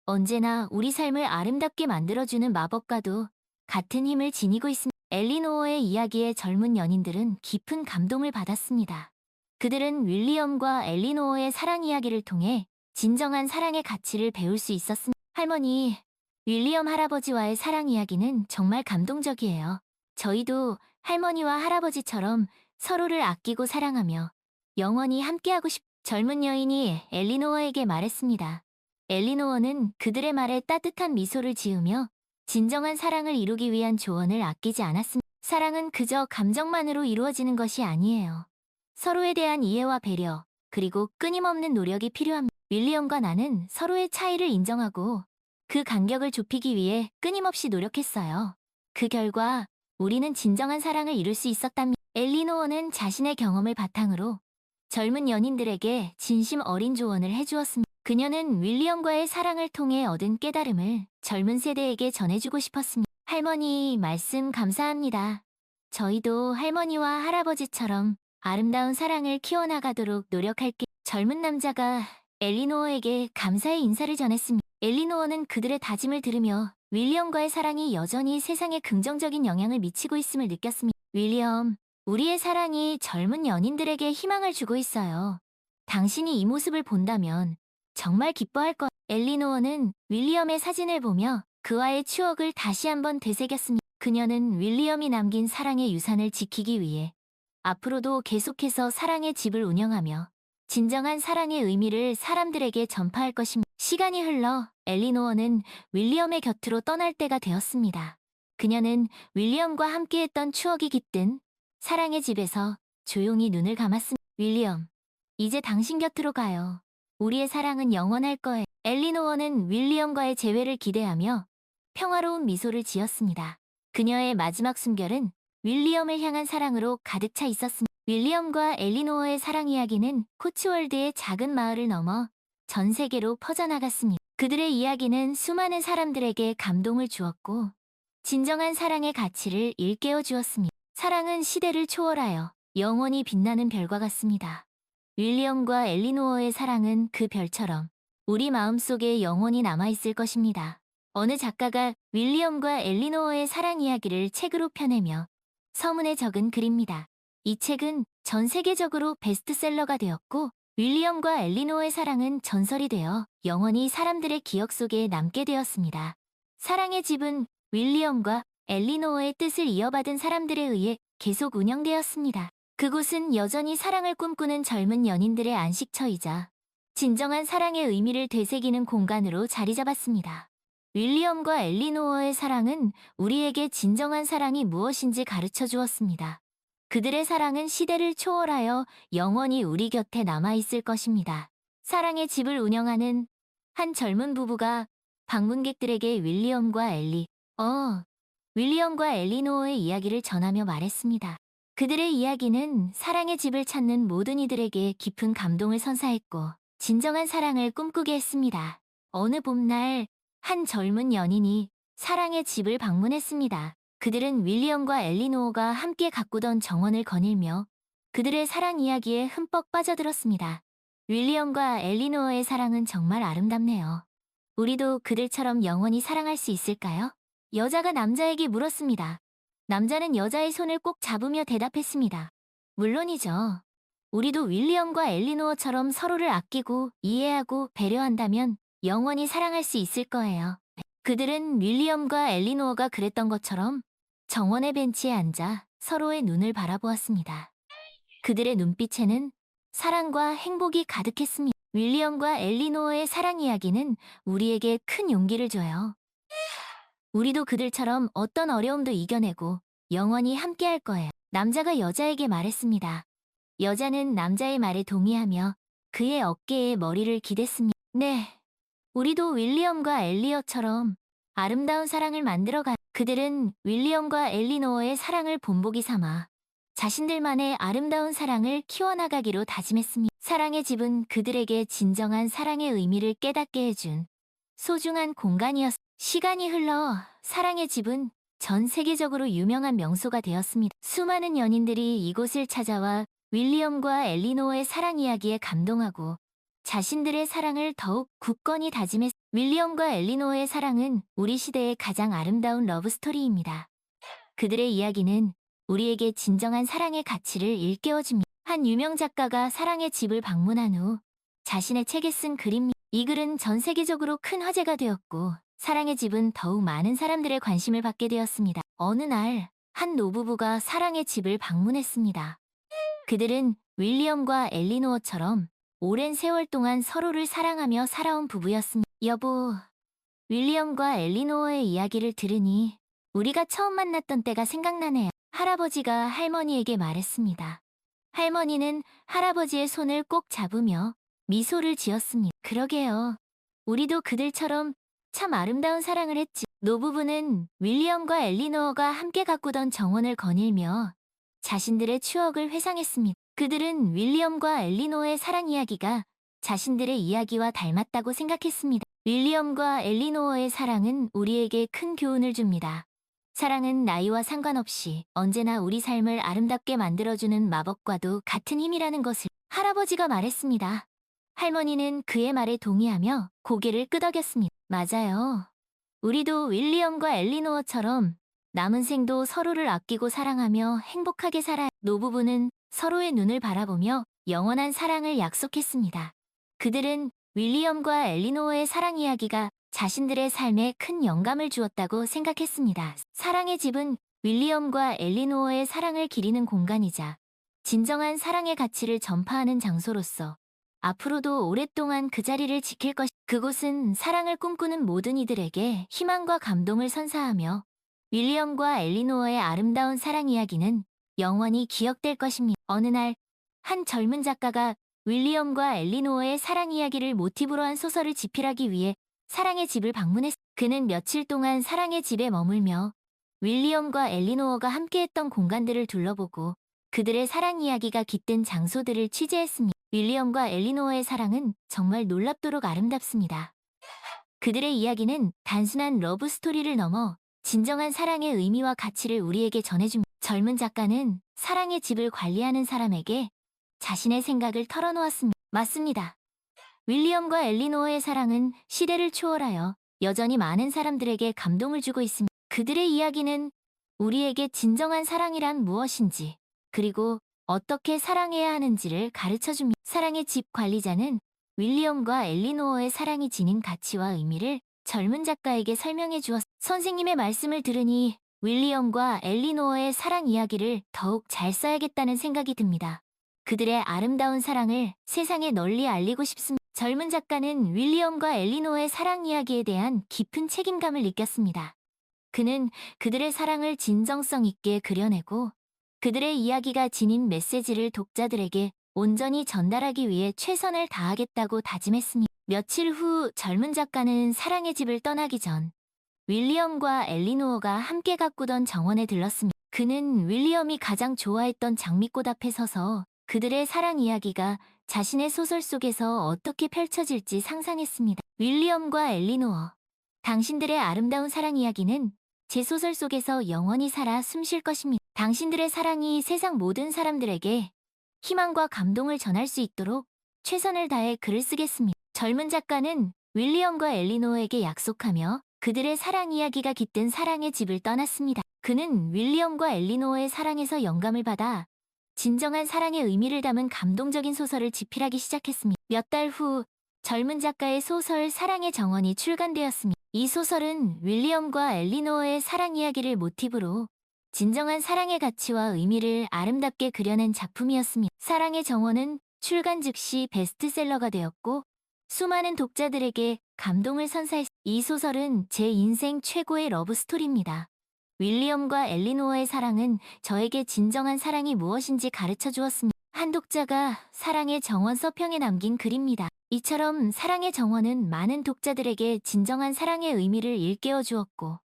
언제나 우리 삶을 아름답게 만들어주는 마법과도 같은 힘을 지니고 있습니다. 엘리노어의 이야기에 젊은 연인들은 깊은 감동을 받았습니다. 그들은 윌리엄과 엘리노어의 사랑 이야기를 통해 진정한 사랑의 가치를 배울 수 있었습니다. 할머니, 윌리엄 할아버지와의 사랑 이야기는 정말 감동적이에요. 저희도 할머니와 할아버지처럼 서로를 아끼고 사랑하며 영원히 함께하고 젊은 여인이 엘리노어에게 말했습니다. 엘리노어는 그들의 말에 따뜻한 미소를 지으며 진정한 사랑을 이루기 위한 조언을 아끼지 않았습니다. 사랑은 그저 감정만으로 이루어지는 것이 아니에요. 서로에 대한 이해와 배려, 그리고 끊임없는 노력이 필요합니다. 윌리엄과 나는 서로의 차이를 인정하고 그 간격을 좁히기 위해 끊임없이 노력했어요. 그 결과 우리는 진정한 사랑을 이룰 수 있었답니다. 엘리노어는 자신의 경험을 바탕으로 젊은 연인들에게 진심 어린 조언을 해주었습니다. 그녀는 윌리엄과의 사랑을 통해 얻은 깨달음을 젊은 세대에게 전해주고 싶었습니다. 할머니, 말씀 감사합니다. 저희도 할머니와 할아버지처럼 아름다운 사랑을 키워나가도록 노력할게. 젊은 남자가 엘리노어에게 감사의 인사를 전했습니다. 엘리노어는 그들의 다짐을 들으며 윌리엄과의 사랑이 여전히 세상에 긍정적인 영향을 미치고 있음을 느꼈습니다. 윌리엄, 우리의 사랑이 젊은 연인들에게 희망을 주고 있어요. 당신이 이 모습을 본다면 정말 기뻐할 것. 엘리노어는 윌리엄의 사진을 보며 그와의 추억을 다시 한번 되새겼습니다. 그녀는 윌리엄이 남긴 사랑의 유산을 지키기 위해 앞으로도 계속해서 사랑의 집을 운영하며 진정한 사랑의 의미를 사람들에게 전파할 것입니다. 시간이 흘러 엘리노어는 윌리엄의 곁으로 떠날 때가 되었습니다. 그녀는 윌리엄과 함께했던 추억이 깃든 사랑의 집에서 조용히 눈을 감았습니다. 윌리엄, 이제 당신 곁으로 가요. 우리의 사랑은 영원할 거예요. 엘리노어는 윌리엄과의 재회를 기대하며 평화로운 미소를 지었습니다. 그녀의 마지막 숨결은 윌리엄을 향한 사랑으로 가득 차 있었습니다. 윌리엄과 엘리노어의 사랑 이야기는 코츠월드의 작은 마을을 넘어 전 세계로 퍼져나갔습니다. 그들의 이야기는 수많은 사람들에게 감동을 주었고 진정한 사랑의 가치를 일깨워 주었습니다. 사랑은 시대를 초월하여 영원히 빛나는 별과 같습니다. 윌리엄과 엘리노어의 사랑은 그 별처럼 우리 마음속에 영원히 남아있을 것입니다. 어느 작가가 윌리엄과 엘리노어의 사랑 이야기를 책으로 펴내며 서문에 적은 글입니다. 이 책은 전 세계적으로 베스트셀러가 되었고 윌리엄과 엘리노어의 사랑은 전설이 되어 영원히 사람들의 기억 속에 남게 되었습니다. 사랑의 집은 윌리엄과 엘리노어의 뜻을 이어받은 사람들에 의해 계속 운영되었습니다. 그곳은 여전히 사랑을 꿈꾸는 젊은 연인들의 안식처이자 진정한 사랑의 의미를 되새기는 공간으로 자리 잡았습니다. 윌리엄과 엘리노어의 사랑은 우리에게 진정한 사랑이 무엇인지 가르쳐 주었습니다. 그들의 사랑은 시대를 초월하여 영원히 우리 곁에 남아있을 것입니다. 사랑의 집을 운영하는 한 젊은 부부가 방문객들에게 윌리엄과 엘리노어의 이야기를 전하며 말했습니다. 그들의 이야기는 사랑의 집을 찾는 모든 이들에게 깊은 감동을 선사했고 진정한 사랑을 꿈꾸게 했습니다. 어느 봄날 한 젊은 연인이 사랑의 집을 방문했습니다. 그들은 윌리엄과 엘리노어가 함께 가꾸던 정원을 거닐며 그들의 사랑 이야기에 흠뻑 빠져들었습니다. 윌리엄과 엘리노어의 사랑은 정말 아름답네요. 우리도 그들처럼 영원히 사랑할 수 있을까요? 여자가 남자에게 물었습니다. 남자는 여자의 손을 꼭 잡으며 대답했습니다. 물론이죠. 우리도 윌리엄과 엘리노어처럼 서로를 아끼고 이해하고 배려한다면 영원히 사랑할 수 있을 거예요. 그들은 윌리엄과 엘리노어가 그랬던 것처럼 정원의 벤치에 앉아 서로의 눈을 바라보았습니다. 그들의 눈빛에는 사랑과 행복이 가득했습니다. 윌리엄과 엘리노어의 사랑 이야기는 우리에게 큰 용기를 줘요. 우리도 그들처럼 어떤 어려움도 이겨내고 영원히 함께할 거예요. 남자가 여자에게 말했습니다. 여자는 남자의 말에 동의하며 그의 어깨에 머리를 기댔습니다. 네, 우리도 윌리엄과 엘리어처럼 아름다운 사랑을 만들어가요. 그들은 윌리엄과 엘리노어의 사랑을 본보기 삼아 자신들만의 아름다운 사랑을 키워나가기로 다짐했습니다. 사랑의 집은 그들에게 진정한 사랑의 의미를 깨닫게 해준 소중한 공간이었습니다. 시간이 흘러 사랑의 집은 전 세계적으로 유명한 명소가 되었습니다. 수많은 연인들이 이곳을 찾아와 윌리엄과 엘리노어의 사랑 이야기에 감동하고 자신들의 사랑을 더욱 굳건히 다짐했습니다. 윌리엄과 엘리노어의 사랑은 우리 시대의 가장 아름다운 러브스토리입니다. 그들의 이야기는 우리에게 진정한 사랑의 가치를 일깨워줍니다. 한 유명 작가가 사랑의 집을 방문한 후 자신의 책에 쓴 글입니다. 이 글은 전 세계적으로 큰 화제가 되었고 사랑의 집은 더욱 많은 사람들의 관심을 받게 되었습니다. 어느 날 한 노부부가 사랑의 집을 방문했습니다. 그들은 윌리엄과 엘리노어처럼 오랜 세월 동안 서로를 사랑하며 살아온 부부였습니다. 여보, 윌리엄과 엘리노어의 이야기를 들으니 우리가 처음 만났던 때가 생각나네요. 할아버지가 할머니에게 말했습니다. 할머니는 할아버지의 손을 꼭 잡으며 미소를 지었습니다. 그러게요. 우리도 그들처럼 참 아름다운 사랑을 했지. 노부부는 윌리엄과 엘리노어가 함께 가꾸던 정원을 거닐며 자신들의 추억을 회상했습니다. 그들은 윌리엄과 엘리노어의 사랑 이야기가 자신들의 이야기와 닮았다고 생각했습니다. 윌리엄과 엘리노어의 사랑은 우리에게 큰 교훈을 줍니다. 사랑은 나이와 상관없이 언제나 우리 삶을 아름답게 만들어주는 마법과도 같은 힘이라는 것을 할아버지가 말했습니다. 할머니는 그의 말에 동의하며 고개를 끄덕였습니다. 맞아요. 우리도 윌리엄과 엘리노어처럼 남은 생도 서로를 아끼고 사랑하며 행복하게 살아야. 노부부는 서로의 눈을 바라보며 영원한 사랑을 약속했습니다. 그들은 윌리엄과 엘리노어의 사랑 이야기가 자신들의 삶에 큰 영감을 주었다고 생각했습니다. 사랑의 집은 윌리엄과 엘리노어의 사랑을 기리는 공간이자 진정한 사랑의 가치를 전파하는 장소로서 앞으로도 오랫동안 그 자리를 지킬 것. 그곳은 사랑을 꿈꾸는 모든 이들에게 희망과 감동을 선사하며 윌리엄과 엘리노어의 아름다운 사랑 이야기는 영원히 기억될 것입니다. 어느 날 한 젊은 작가가 윌리엄과 엘리노어의 사랑 이야기를 모티브로 한 소설을 집필하기 위해 사랑의 집을 방문했습니다. 그는 며칠 동안 사랑의 집에 머물며 윌리엄과 엘리노어가 함께했던 공간들을 둘러보고 그들의 사랑 이야기가 깃든 장소들을 취재했습니다. 윌리엄과 엘리노어의 사랑은 정말 놀랍도록 아름답습니다. 그들의 이야기는 단순한 러브 스토리를 넘어 진정한 사랑의 의미와 가치를 우리에게 전해줍니다. 젊은 작가는 사랑의 집을 관리하는 사람에게 자신의 생각을 털어놓았습니다. 맞습니다. 윌리엄과 엘리노어의 사랑은 시대를 초월하여 여전히 많은 사람들에게 감동을 주고 있습니다. 그들의 이야기는 우리에게 진정한 사랑이란 무엇인지, 그리고 어떻게 사랑해야 하는지를 가르쳐줍니다. 사랑의 집 관리자는 윌리엄과 엘리노어의 사랑이 지닌 가치와 의미를 젊은 작가에게 설명해 주었습니다. 선생님의 말씀을 들으니 윌리엄과 엘리노어의 사랑 이야기를 더욱 잘 써야겠다는 생각이 듭니다. 그들의 아름다운 사랑을 세상에 널리 알리고 싶습니다. 젊은 작가는 윌리엄과 엘리노어의 사랑 이야기에 대한 깊은 책임감을 느꼈습니다. 그는 그들의 사랑을 진정성 있게 그려내고 그들의 이야기가 지닌 메시지를 독자들에게 온전히 전달하기 위해 최선을 다하겠다고 다짐했습니다. 며칠 후 젊은 작가는 사랑의 집을 떠나기 전 윌리엄과 엘리노어가 함께 가꾸던 정원에 들렀습니다. 그는 윌리엄이 가장 좋아했던 장미꽃 앞에 서서 그들의 사랑 이야기가 자신의 소설 속에서 어떻게 펼쳐질지 상상했습니다. 윌리엄과 엘리노어, 당신들의 아름다운 사랑 이야기는 제 소설 속에서 영원히 살아 숨쉴 것입니다. 당신들의 사랑이 세상 모든 사람들에게 희망과 감동을 전할 수 있도록 최선을 다해 글을 쓰겠습니다. 젊은 작가는 윌리엄과 엘리노어에게 약속하며 그들의 사랑 이야기가 깃든 사랑의 집을 떠났습니다. 그는 윌리엄과 엘리노어의 사랑에서 영감을 받아 진정한 사랑의 의미를 담은 감동적인 소설을 집필하기 시작했습니다. 몇 달 후 젊은 작가의 소설 사랑의 정원이 출간되었습니다. 이 소설은 윌리엄과 엘리노어의 사랑 이야기를 모티브로 진정한 사랑의 가치와 의미를 아름답게 그려낸 작품이었습니다. 사랑의 정원은 출간 즉시 베스트셀러가 되었고 수많은 독자들에게 감동을 선사했습니다. 이 소설은 제 인생 최고의 러브스토리입니다. 윌리엄과 엘리노어의 사랑은 저에게 진정한 사랑이 무엇인지 가르쳐 주었습니다. 한 독자가 사랑의 정원 서평에 남긴 글입니다. 이처럼 사랑의 정원은 많은 독자들에게 진정한 사랑의 의미를 일깨워 주었고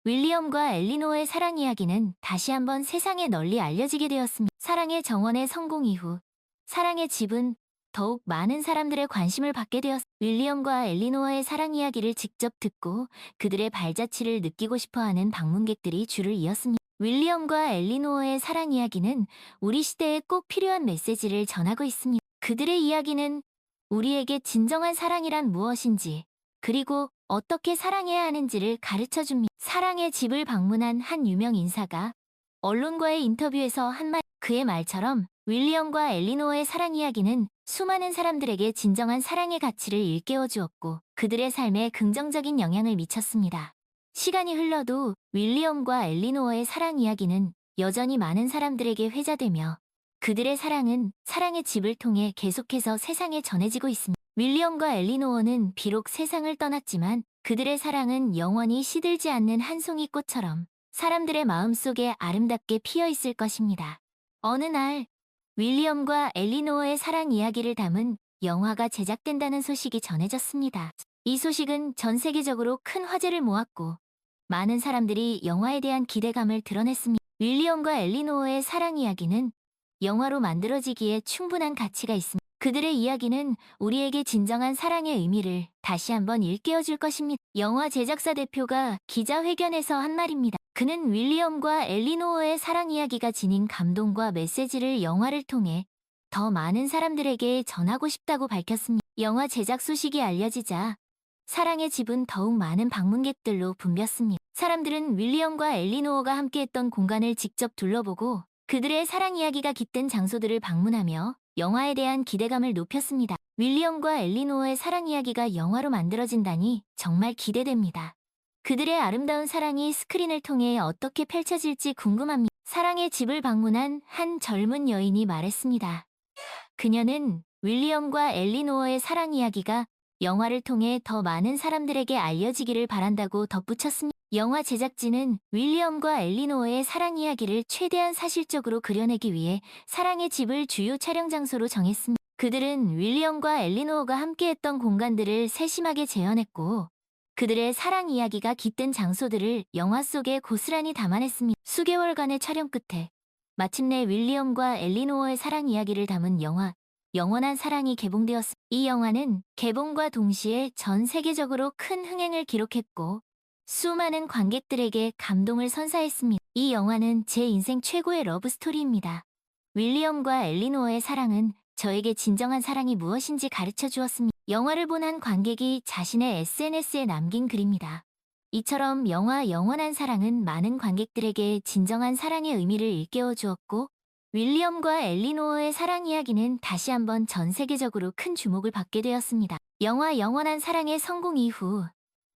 윌리엄과 엘리노어의 사랑 이야기는 다시 한번 세상에 널리 알려지게 되었습니다. 사랑의 정원의 성공 이후 사랑의 집은 더욱 많은 사람들의 관심을 받게 되었습니다. 윌리엄과 엘리노어의 사랑 이야기를 직접 듣고 그들의 발자취를 느끼고 싶어하는 방문객들이 줄을 이었습니다. 윌리엄과 엘리노어의 사랑 이야기는 우리 시대에 꼭 필요한 메시지를 전하고 있습니다. 그들의 이야기는 우리에게 진정한 사랑이란 무엇인지 그리고 어떻게 사랑해야 하는지를 가르쳐 줍니다. 사랑의 집을 방문한 한 유명 인사가 언론과의 인터뷰에서 한 말, 그의 말처럼 윌리엄과 엘리노어의 사랑 이야기는 수많은 사람들에게 진정한 사랑의 가치를 일깨워 주었고 그들의 삶에 긍정적인 영향을 미쳤습니다. 시간이 흘러도 윌리엄과 엘리노어의 사랑 이야기는 여전히 많은 사람들에게 회자되며 그들의 사랑은 사랑의 집을 통해 계속해서 세상에 전해지고 있습니다. 윌리엄과 엘리노어는 비록 세상을 떠났지만 그들의 사랑은 영원히 시들지 않는 한 송이 꽃처럼 사람들의 마음속에 아름답게 피어 있을 것입니다. 어느 날 윌리엄과 엘리노어의 사랑 이야기를 담은 영화가 제작된다는 소식이 전해졌습니다. 이 소식은 전 세계적으로 큰 화제를 모았고 많은 사람들이 영화에 대한 기대감을 드러냈습니다. 윌리엄과 엘리노어의 사랑 이야기는 영화로 만들어지기에 충분한 가치가 있습니다. 그들의 이야기는 우리에게 진정한 사랑의 의미를 다시 한번 일깨워줄 것입니다. 영화 제작사 대표가 기자회견에서 한 말입니다. 그는 윌리엄과 엘리노어의 사랑 이야기가 지닌 감동과 메시지를 영화를 통해 더 많은 사람들에게 전하고 싶다고 밝혔습니다. 영화 제작 소식이 알려지자 사랑의 집은 더욱 많은 방문객들로 붐볐습니다. 사람들은 윌리엄과 엘리노어가 함께했던 공간을 직접 둘러보고 그들의 사랑 이야기가 깃든 장소들을 방문하며 영화에 대한 기대감을 높였습니다. 윌리엄과 엘리노어의 사랑 이야기가 영화로 만들어진다니 정말 기대됩니다. 그들의 아름다운 사랑이 스크린을 통해 어떻게 펼쳐질지 궁금합니다. 사랑의 집을 방문한 한 젊은 여인이 말했습니다. 그녀는 윌리엄과 엘리노어의 사랑 이야기가 영화를 통해 더 많은 사람들에게 알려지기를 바란다고 덧붙였습니다. 영화 제작진은 윌리엄과 엘리노어의 사랑 이야기를 최대한 사실적으로 그려내기 위해 사랑의 집을 주요 촬영 장소로 정했습니다. 그들은 윌리엄과 엘리노어가 함께했던 공간들을 세심하게 재현했고 그들의 사랑 이야기가 깃든 장소들을 영화 속에 고스란히 담아냈습니다. 수개월간의 촬영 끝에 마침내 윌리엄과 엘리노어의 사랑 이야기를 담은 영화 영원한 사랑이 개봉되었습니다. 이 영화는 개봉과 동시에 전 세계적으로 큰 흥행을 기록했고 수많은 관객들에게 감동을 선사했습니다. 이 영화는 제 인생 최고의 러브스토리입니다. 윌리엄과 엘리노어의 사랑은 저에게 진정한 사랑이 무엇인지 가르쳐 주었습니다. 영화를 본 한 관객이 자신의 SNS에 남긴 글입니다. 이처럼 영화 영원한 사랑은 많은 관객들에게 진정한 사랑의 의미를 일깨워 주었고 윌리엄과 엘리노어의 사랑 이야기는 다시 한번 전 세계적으로 큰 주목을 받게 되었습니다. 영화 영원한 사랑의 성공 이후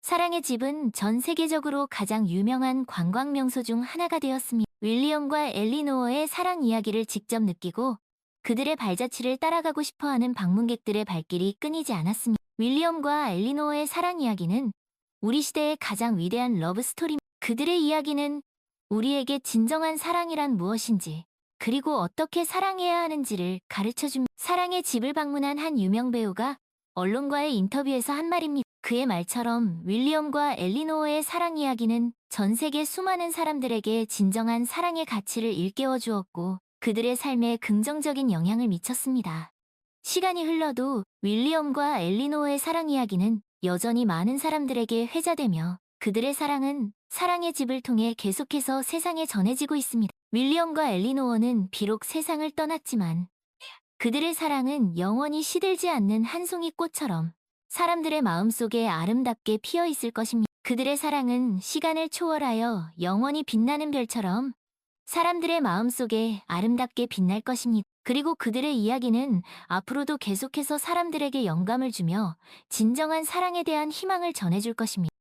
사랑의 집은 전 세계적으로 가장 유명한 관광 명소 중 하나가 되었습니다. 윌리엄과 엘리노어의 사랑 이야기를 직접 느끼고 그들의 발자취를 따라가고 싶어하는 방문객들의 발길이 끊이지 않았습니다. 윌리엄과 엘리노어의 사랑 이야기는 우리 시대의 가장 위대한 러브스토리입니다. 그들의 이야기는 우리에게 진정한 사랑이란 무엇인지 그리고 어떻게 사랑해야 하는지를 가르쳐줍니다. 사랑의 집을 방문한 한 유명 배우가 언론과의 인터뷰에서 한 말입니다. 그의 말처럼 윌리엄과 엘리노어의 사랑 이야기는 전 세계 수많은 사람들에게 진정한 사랑의 가치를 일깨워 주었고 그들의 삶에 긍정적인 영향을 미쳤습니다. 시간이 흘러도 윌리엄과 엘리노어의 사랑 이야기는 여전히 많은 사람들에게 회자되며 그들의 사랑은 사랑의 집을 통해 계속해서 세상에 전해지고 있습니다. 윌리엄과 엘리노어는 비록 세상을 떠났지만 그들의 사랑은 영원히 시들지 않는 한 송이 꽃처럼 사람들의 마음속에 아름답게 피어 있을 것입니다. 그들의 사랑은 시간을 초월하여 영원히 빛나는 별처럼 사람들의 마음속에 아름답게 빛날 것입니다. 그리고 그들의 이야기는 앞으로도 계속해서 사람들에게 영감을 주며 진정한 사랑에 대한 희망을 전해줄 것입니다.